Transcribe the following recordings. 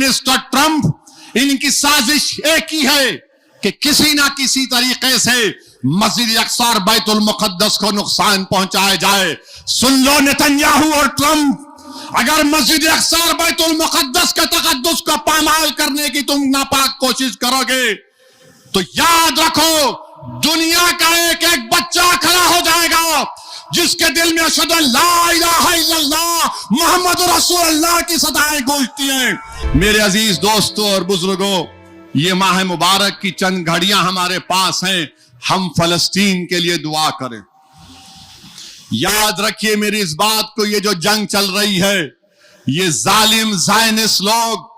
Zionist और Trump इनकी साजिश एक ही है कि किसी ना किसी तरीके से मस्जिद अक्सा और बैतुल मुक़द्दस को नुकसान पहुंचाया जाए। सुन लो नेतन्याहू और ट्रंप, अगर मस्जिद अक्सा और बैतुल मुक़द्दस के तक़द्दुस को पामाल करने की तुम नापाक कोशिश करोगे तो याद रखो दुनिया का एक एक बच्चा खड़ा हो जाएगा जिसके दिल में अशहदु ला इलाहा इल्लल्लाह मुहम्मद रसूलुल्लाह की सदाएं गूंजती हैं। मेरे अजीज दोस्तों और बुजुर्गों, ये माह मुबारक की चंद घड़ियां हमारे पास हैं, हम फलस्तीन के लिए दुआ करें। याद रखिए मेरी इस बात को, ये जो जंग चल रही है, ये जालिम ज़ायनिस्ट लोग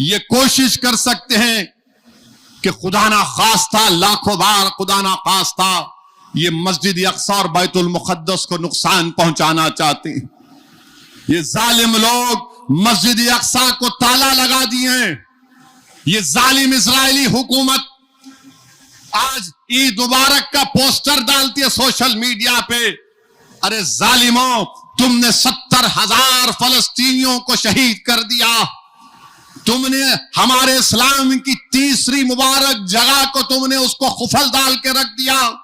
ये कोशिश कर सकते हैं कि खुदा ना खास्ता, लाखों बार खुदा ना खास्ता, ये मस्जिद अक्सा और बैतुल मुक़द्दस को नुकसान पहुंचाना चाहते हैं। ये जालिम लोग मस्जिद अक्सा को ताला लगा दिए हैं। ये जालिम इजरायली हुकूमत आज ईद मुबारक का पोस्टर डालती है सोशल मीडिया पे। अरे जालिमों, तुमने 70,000 फलस्तीनियों को शहीद कर दिया। तुमने हमारे इस्लाम की तीसरी मुबारक जगह को तुमने उसको खुफल डाल के रख दिया,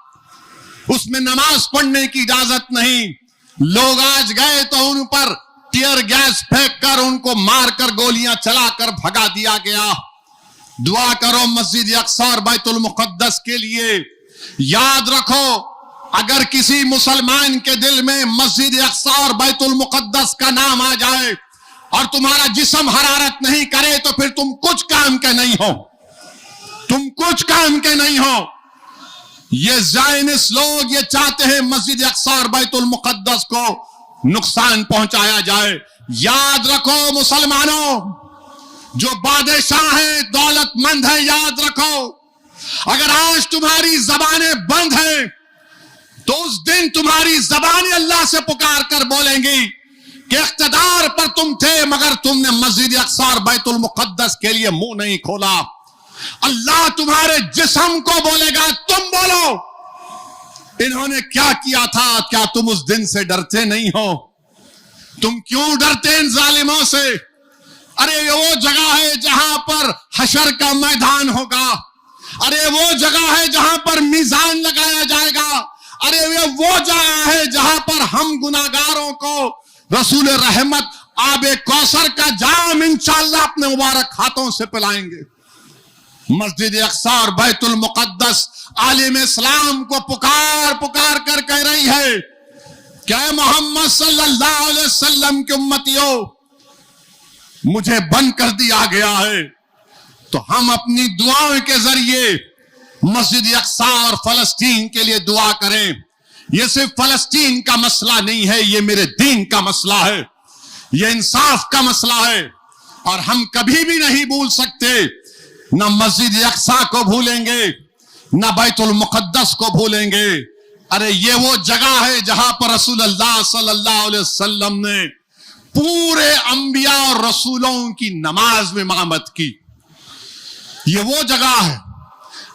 उसमें नमाज पढ़ने की इजाजत नहीं। लोग आज गए तो उन पर टीयर गैस फेंक कर उनको मारकर गोलियां चलाकर भगा दिया गया। दुआ करो मस्जिद अक्सा और बैतुल मुक़द्दस के लिए। याद रखो, अगर किसी मुसलमान के दिल में मस्जिद अक्सा और बैतुल मुक़द्दस का नाम आ जाए और तुम्हारा जिस्म हरारत नहीं करे तो फिर तुम कुछ काम के नहीं हो, तुम कुछ काम के नहीं हो। ये ज़ायनिस्ट लोग ये चाहते हैं मस्जिद अक्सा और बैतुल मुक़द्दस को नुकसान पहुंचाया जाए। याद रखो मुसलमानों, जो बादशाह हैं, दौलतमंद हैं, याद रखो, अगर आज तुम्हारी जबानें बंद हैं तो उस दिन तुम्हारी जबानें अल्लाह से पुकार कर बोलेंगी कि इख्तिदार पर तुम थे मगर तुमने मस्जिद अक्सा और बैतुल मुक़द्दस के लिए मुंह नहीं खोला। अल्लाह तुम्हारे जिस्म को बोलेगा, तुम बोलो इन्होंने क्या किया था, क्या तुम उस दिन से डरते नहीं हो? तुम क्यों डरते इन जालिमों से? अरे ये वो जगह है जहां पर हशर का मैदान होगा। अरे वो जगह है जहां पर मीजान लगाया जाएगा। अरे ये वो जगह है जहां पर हम गुनाहगारों को रसूल रहमत आबे कौसर का जाम इंशाअल्लाह अपने मुबारक हाथों से पिलाएंगे। मस्जिद अक्सा और बैतुल मुक़द्दस आलिम इस्लाम को पुकार पुकार कर कह रही है क्या मोहम्मद सल्लल्लाहु अलैहि वसल्लम की उम्मतियों, मुझे बंद कर दिया गया है, तो हम अपनी दुआओं के जरिए मस्जिद अक्सा और फलस्तीन के लिए दुआ करें। ये सिर्फ फलस्तीन का मसला नहीं है, ये मेरे दीन का मसला है, ये इंसाफ का मसला है। और हम कभी भी नहीं भूल सकते, न मस्जिद अक्सा को भूलेंगे, न बैतुल मुक़द्दस को भूलेंगे। अरे ये वो जगह है जहां पर रसूलुल्लाह सल्लल्लाहु अलैहि वसल्लम ने पूरे अंबिया और रसूलों की नमाज में इमामत की। ये वो जगह है,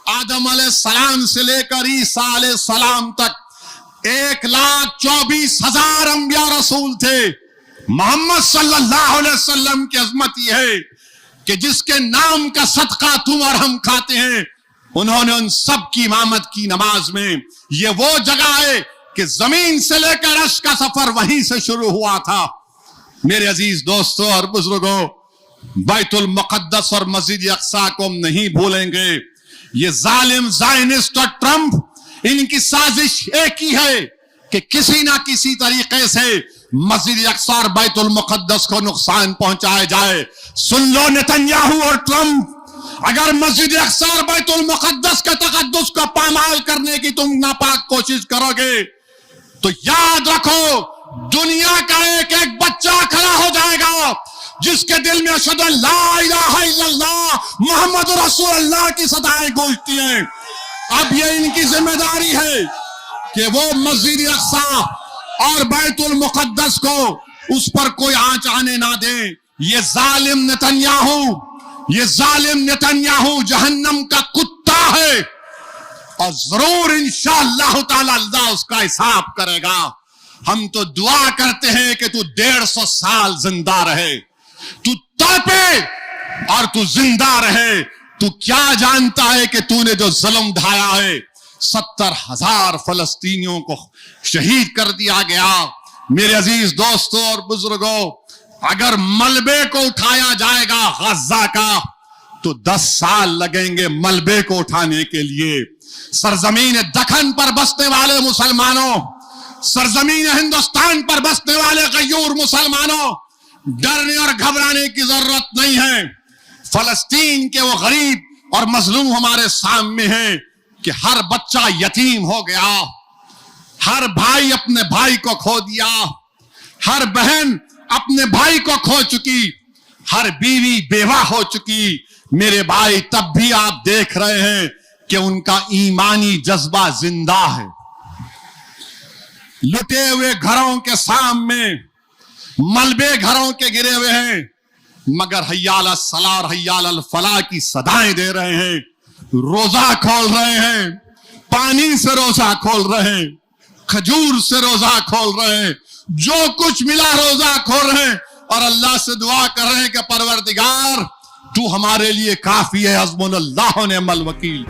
आदम अलैहिस्सलाम से लेकर ईसा अलैहिस्सलाम तक 1,24,000 अंबिया रसूल थे। मोहम्मद सल्लल्लाहु अलैहि वसल्लम की अजमत यह है कि जिसके नाम का सदका तुम और हम खाते हैं, उन्होंने उन सब की इमामत की नमाज में। ये वो जगह है कि जमीन से लेकर अर्श का सफर वहीं से शुरू हुआ था। मेरे अजीज दोस्तों और बुजुर्गों, बैतुल मुक़द्दस और मस्जिद अक्सा को हम नहीं भूलेंगे। ये जालिम ज़ायनिस्ट और ट्रंप इनकी साजिश एक ही है कि किसी ना किसी तरीके से मस्जिद अक्सा और बैतुल मुक़द्दस को नुकसान पहुंचाया जाए। सुन लो नेतन्याहू और ट्रंप, अगर मस्जिद अक्सा और बैतुल मुक़द्दस के तक़द्दुस को पामाल करने की तुम नापाक कोशिश करोगे तो याद रखो दुनिया का एक एक बच्चा खड़ा हो जाएगा जिसके दिल में अशहदु ला इलाहा इल्लल्लाह मुहम्मद रसूलुल्लाह की सदाएं गूंजती हैं। अब ये इनकी जिम्मेदारी है कि वो मस्जिद अक्सा और बैतुल मुक़द्दस को उस पर कोई आंच आने ना दे। ये जालिम नेतन्याहू जहन्नम का कुत्ता है और जरूर इंशाअल्लाह ताला अल्लाह उसका हिसाब करेगा। हम तो दुआ करते हैं कि तू 150 साल जिंदा रहे, तू तड़पे اور تو زندہ رہے. تو کیا جانتا ہے کہ تو نے جو ظلم ڈھایا ہے, 70,000 فلسطینیوں کو شہید کر دیا گیا. میرے عزیز دوستوں اور بزرگوں, اگر ملبے کو اٹھایا جائے گا غزہ کا تو 10 سال لگیں گے ملبے کو اٹھانے کے لیے. سرزمین دکن پر بسنے والے مسلمانوں, سرزمین ہندوستان پر بسنے والے غیور مسلمانوں, ڈرنے اور گھبرانے کی ضرورت نہیں ہے. فلسطین کے وہ غریب اور مظلوم ہمارے سامنے ہیں کہ ہر بچہ یتیم ہو گیا, ہر بھائی اپنے بھائی کو کھو دیا, ہر بہن اپنے بھائی کو کھو چکی, ہر بیوی بیوہ ہو چکی. میرے بھائی تب بھی آپ دیکھ رہے ہیں کہ ان کا ایمانی جذبہ زندہ ہے. لٹے ہوئے گھروں کے سامنے ملبے گھروں کے گرے ہوئے ہیں, مگر حی علی الصلاۃ اور حی علی الفلاح کی صدائیں دے رہے ہیں. روزہ کھول رہے ہیں, پانی سے روزہ کھول رہے ہیں, کھجور سے روزہ کھول رہے ہیں, جو کچھ ملا روزہ کھول رہے ہیں, اور اللہ سے دعا کر رہے ہیں کہ پروردگار تو ہمارے لیے کافی ہے, حسبنا اللہ و نعم الوکیل.